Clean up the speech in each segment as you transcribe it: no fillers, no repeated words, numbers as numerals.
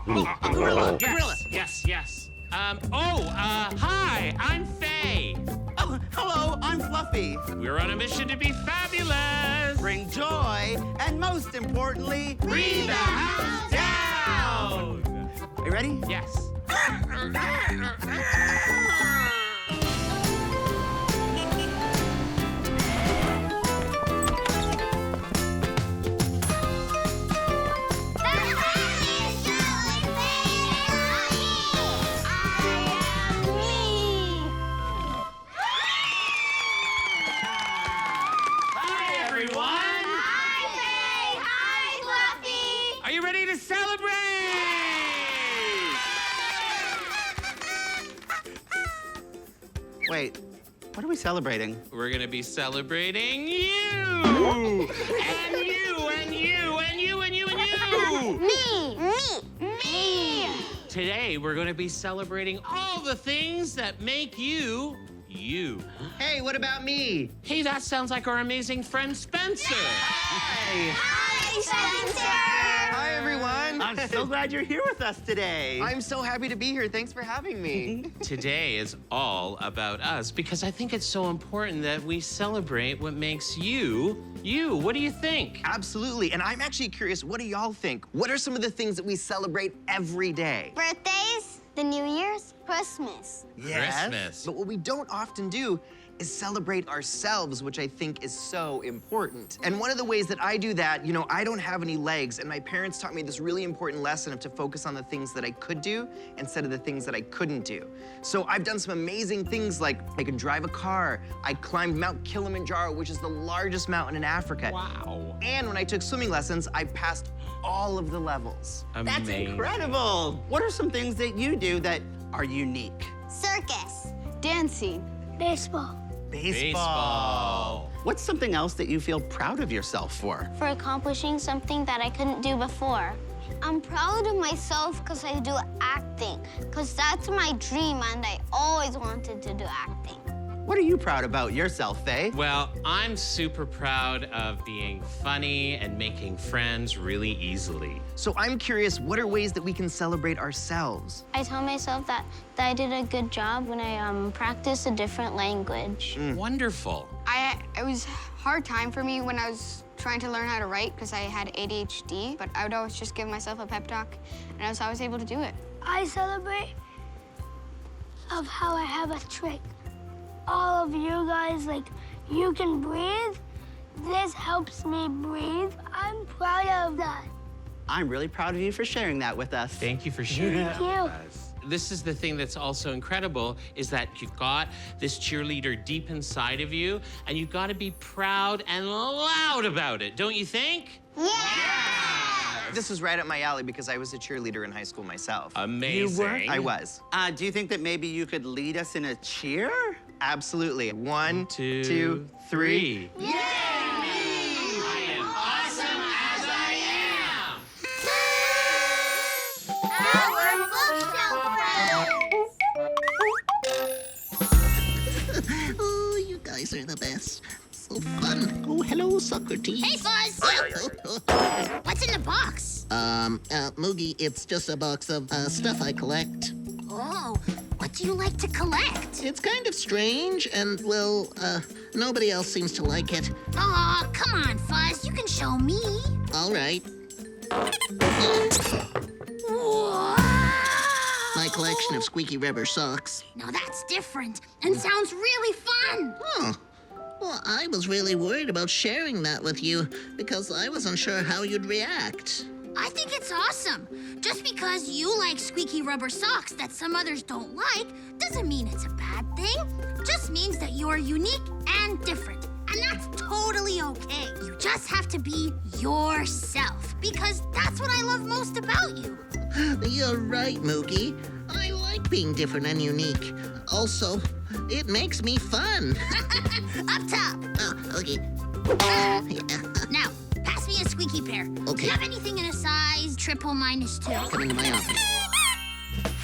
Gorilla. Yes. Hi, I'm Faye. Oh, hello, I'm Fluffy. We're on a mission to be fabulous. Bring joy, and most importantly, Breathe the house down. Are you ready? Yes. Are you ready to celebrate? Wait, what are we celebrating? We're gonna be celebrating you! And you, and you, and you, and you, and you! Me. Today, we're gonna be celebrating all the things that make you, you. Hey, what about me? Hey, that sounds like our amazing friend Spencer. Hey. Hi, Spencer. Hi, everyone. I'm so glad you're here with us today. I'm so happy to be here. Thanks for having me. Today is all about us because I think it's so important that we celebrate what makes you, you. What do you think? Absolutely. And I'm actually curious, what do y'all think? What are some of the things that we celebrate every day? Birthdays, the New Year's, Christmas. Christmas. But what we don't often do is celebrate ourselves, which I think is so important. And one of the ways that I do that, I don't have any legs, and my parents taught me this really important lesson of to focus on the things that I could do instead of the things that I couldn't do. So I've done some amazing things like I could drive a car, I climbed Mount Kilimanjaro, which is the largest mountain in Africa. Wow. And when I took swimming lessons, I passed all of the levels. That's Amazing. incredible. What are some things that you do that are unique? Circus. Dancing. Baseball. Baseball. What's something else that you feel proud of yourself for? For accomplishing something that I couldn't do before. I'm proud of myself because I do acting, because that's my dream and I always wanted to do acting. What are you proud about yourself, Faye? Well, I'm super proud of being funny and making friends really easily. So I'm curious, what are ways that we can celebrate ourselves? I tell myself that I did a good job when I practiced a different language. Wonderful. It was a hard time for me when I was trying to learn how to write because I had ADHD, but I would always just give myself a pep talk, and I was always able to do it. I celebrate of how I have a trick. All of you guys, you can breathe. This helps me breathe. I'm proud of that. I'm really proud of you for sharing that with us. Thank you for sharing that Thank you. with us. This is the thing that's also incredible is that you've got this cheerleader deep inside of you, and you've got to be proud and loud about it, don't you think? Yeah! This is right up my alley because I was a cheerleader in high school myself. Amazing. I was. Do you think that maybe you could lead us in a cheer? Absolutely. One, Two, two, three. I am awesome as I am. Our bookshelf friends. Oh, you guys are the best. So fun. Oh, hello, Socrates. Hey, Fuzz! What's in the box? Moogie, it's just a box of stuff I collect. Oh, what do you like to collect? It's kind of strange, and, well, nobody else seems to like it. Aw, come on, Fuzz. You can show me. All right. Whoa! My collection of squeaky rubber socks. Now that's different and sounds really fun. Huh. Well, I was really worried about sharing that with you because I wasn't sure how you'd react. I think it's awesome. Just because you like squeaky rubber socks that some others don't like doesn't mean it's a bad thing. Just means that you're unique and different. And that's totally okay. You just have to be yourself because that's what I love most about you. You're right, Moogie. I like being different and unique. Also, it makes me fun. Up top. Oh, okay. Now, pass me a squeaky pair. Okay. Do you have anything in a size triple -2? Come into my office.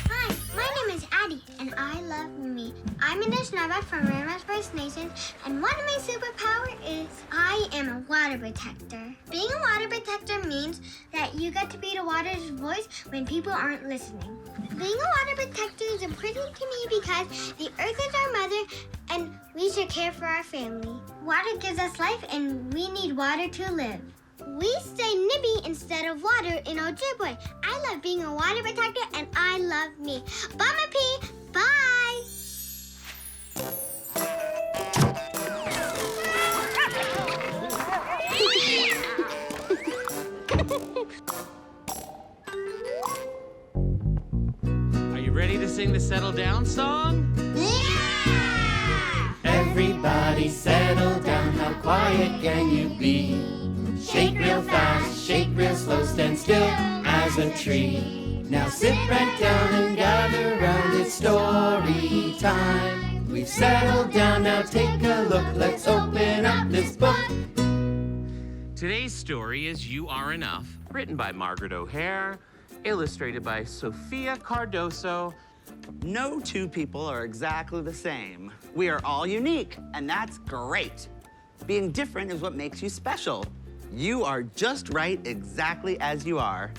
Hi, my name is Adam. Maddie, and I love me. I'm Anishinaabe from Ramos First Nations, and one of my superpowers is I am a water protector. Being a water protector means that you get to be the water's voice when people aren't listening. Being a water protector is important to me because the earth is our mother, and we should care for our family. Water gives us life, and we need water to live. We say nibby instead of water in Ojibwe. I love being a water protector, and I love me. Mama P, bye! Are you ready to sing the Settle Down song? Yeah! Everybody settle down, how quiet can you be? Shake real fast, shake real slow, stand still as a tree. Now sit right down and gather round, it's story time. We've settled down, now take a look, let's open up this book. Today's story is You Are Enough, written by Margaret O'Hare, illustrated by Sophia Cardoso. No two people are exactly the same. We are all unique, and that's great. Being different is what makes you special. You are just right exactly as you are.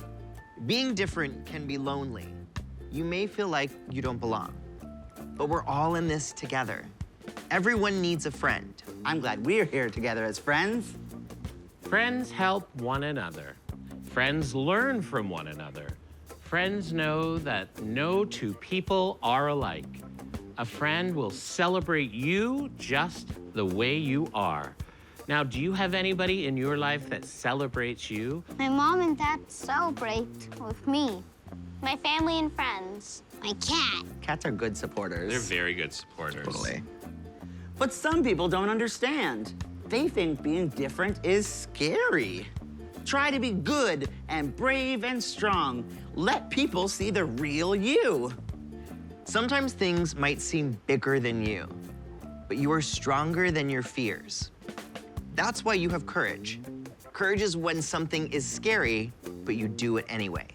Being different can be lonely. You may feel like you don't belong, but we're all in this together. Everyone needs a friend. I'm glad we're here together as friends. Friends help one another. Friends learn from one another. Friends know that no two people are alike. A friend will celebrate you just the way you are. Now, do you have anybody in your life that celebrates you? My mom and dad celebrate with me. My family and friends. My cat. Cats are good supporters. They're very good supporters. Totally. But some people don't understand. They think being different is scary. Try to be good and brave and strong. Let people see the real you. Sometimes things might seem bigger than you, but you are stronger than your fears. That's why you have courage. Courage is when something is scary, but you do it anyway.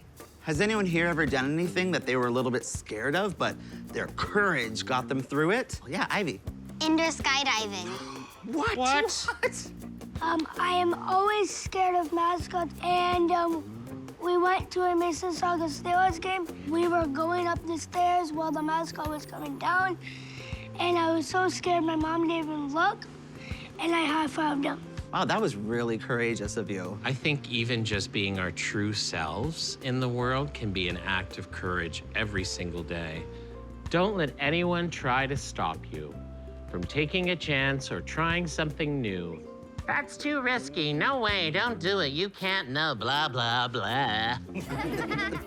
Has anyone here ever done anything that they were a little bit scared of, but their courage got them through it? Yeah, Ivy. Indoor skydiving. What? I am always scared of mascots, and we went to a Mississauga Steelers game. We were going up the stairs while the mascot was coming down, and I was so scared my mom didn't even look, and I high-fived him. Wow, that was really courageous of you. I think even just being our true selves in the world can be an act of courage every single day. Don't let anyone try to stop you from taking a chance or trying something new. That's too risky. No way, don't do it. You can't know, blah, blah, blah.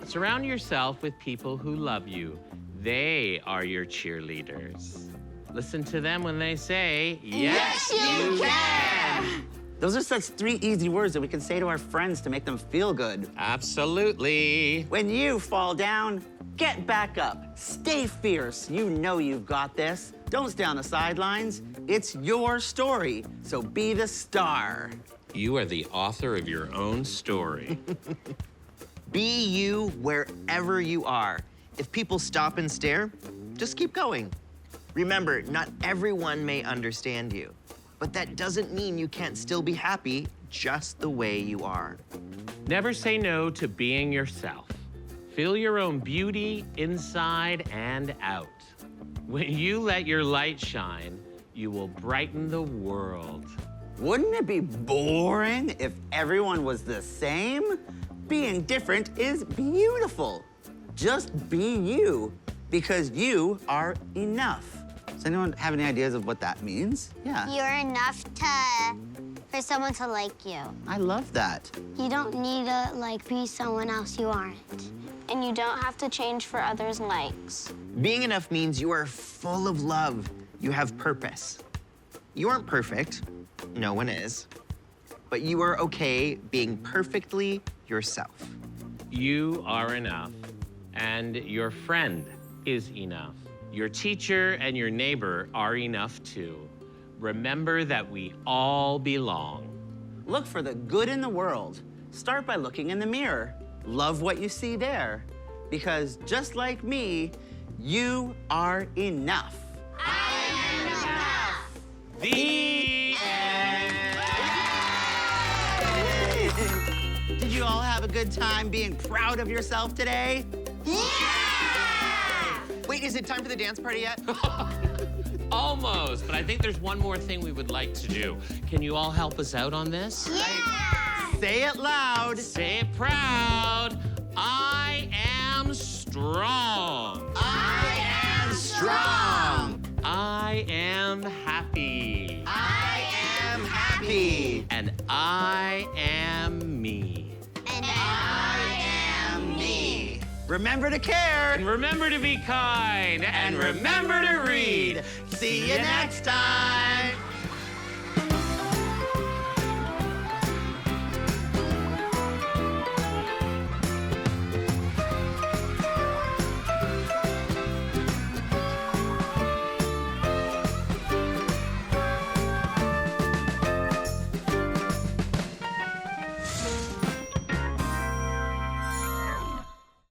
Surround yourself with people who love you. They are your cheerleaders. Listen to them when they say, yes, you can. Those are such 3 easy words that we can say to our friends to make them feel good. Absolutely. When you fall down, get back up. Stay fierce. You know you've got this. Don't stay on the sidelines. It's your story, so be the star. You are the author of your own story. Be you wherever you are. If people stop and stare, just keep going. Remember, not everyone may understand you, but that doesn't mean you can't still be happy just the way you are. Never say no to being yourself. Feel your own beauty inside and out. When you let your light shine, you will brighten the world. Wouldn't it be boring if everyone was the same? Being different is beautiful. Just be you, because you are enough. Does anyone have any ideas of what that means? Yeah. You're enough for someone to like you. I love that. You don't need to be someone else you aren't. And you don't have to change for others' likes. Being enough means you are full of love. You have purpose. You aren't perfect. No one is. But you are okay being perfectly yourself. You are enough, and your friend is enough. Your teacher and your neighbor are enough too. Remember that we all belong. Look for the good in the world. Start by looking in the mirror. Love what you see there. Because just like me, You are enough. The Did you all have a good time being proud of yourself today? Wait, is it time for the dance party yet? Almost, but I think there's one more thing we would like to do. Can you all help us out on this? Say it loud. Say it proud. I am strong. I am strong. I am happy. I am happy. And I am me. And I am me. Remember to care. And remember to be kind. And remember to read. See you next time.